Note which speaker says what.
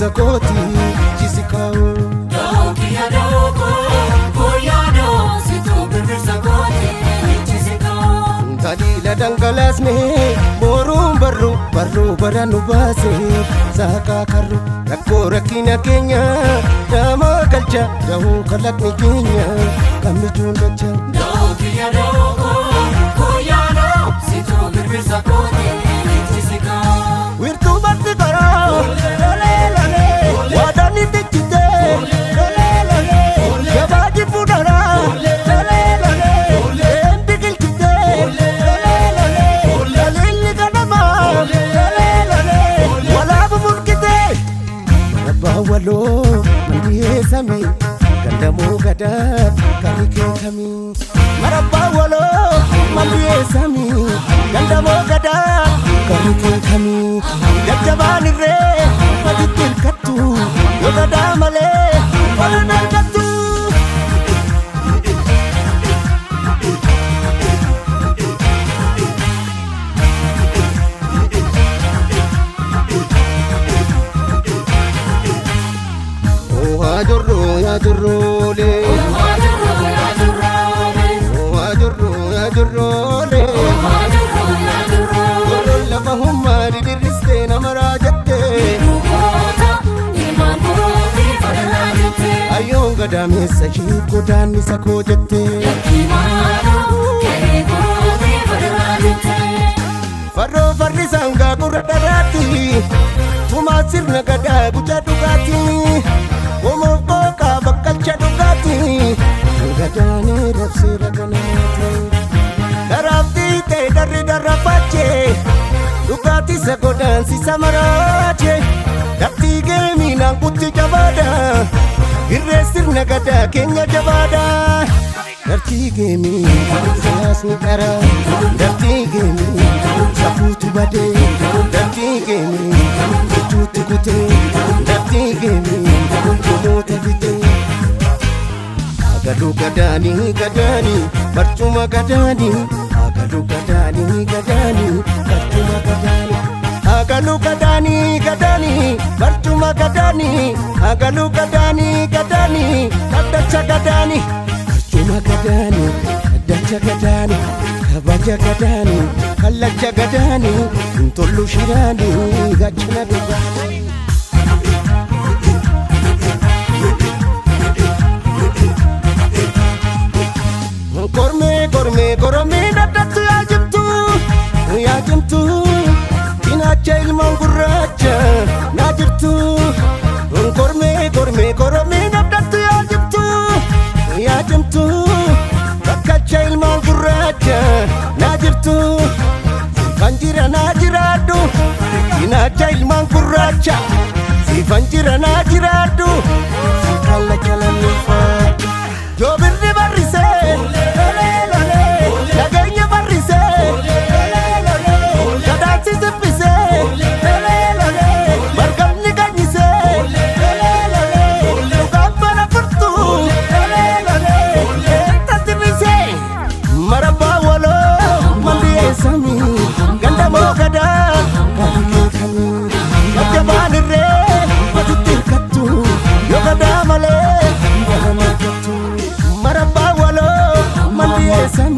Speaker 1: birbirsa kooti jisikaawu
Speaker 2: Dokiya doko koyano situ birbirsa kooti jisikaawu
Speaker 1: Dalila dangalasne boruun barru baranu baase saaka karru rakkoo rakkina keenya dama galcha dahuu kalaqni keenya kamijuun dacha
Speaker 2: Dokiya doko koyano situ birbirsa kooti jisikaawu
Speaker 1: wirtuu batti karaa lole waadani tichite lole yabaaji fuudharaa lole embi gilchite lole lilli ganamaa lole walaabu mulkite rabbaa waloo mandiyee samii gandamoo gadaa karikee kamii marabbaa waloo mandiyee samii gandamoo gadaa karikee kamii jajjabaan irree matitti hirkattu yoo gadaa malee walan argattu yaa jirroolee Goloon lafa hummaa didirristee nama raajattee Ayyoon gadaameessa ishii godaannisa koo jettee Farroo farri sangaa gurra dharaatti Tumaa sirna gadaa guca dhugaatti Womoof qooqaa bakkalcha dhugaatti Gadaanee rabsee raganaati Daraabdii ta'e darri darrafaachee Dhugaatti isa godaansisa maraachee Dabtii geemiinaan kutti jabaadha Irree sirna gadaa keenya jabaadha Dartii geemii siyaasni qara Dartii geemii safuutu badee Dartii geemii jechuutti kutee Dartii geemii gomoota bitee Agadu gadaanii gadaanii barcuma gadaanii Agadu gadaanii gadaanii barcuma gadaanii Agadu gadaanii gadaanii barcuma gadaanii Agadu gadaanii gadaanii kaddacha gadaanii barcuma gadaanii kaddacha gadaanii kabaja gadaanii kallacha gadaanii intollu shiraanii gachana dhugaanii Koromee naddatu yaa jimtu Cinaacha ilmaan gurraacha naa jirtu Koromee naddatu yaa jimtu Bakkalcha ilmaan gurraacha naa jirtu Siifan jira naa jiraadhu Cinaacha ilmaan gurraacha Siifan jira naa jiraadhu Siifan la jalanneeffadhu Yoo birri barrisee Nageenya barrisee Gadaansi sibbisee Margabni ganyisee Dhugaan bana furtuu Eetta tirrisee Marabbaa waloo mandiyee samii gandamoo gadaa karikee kamii jajjabaan irree matitti hirkattu yoo gadaa malee walan argattu Marabbaa waloo mandiyee samii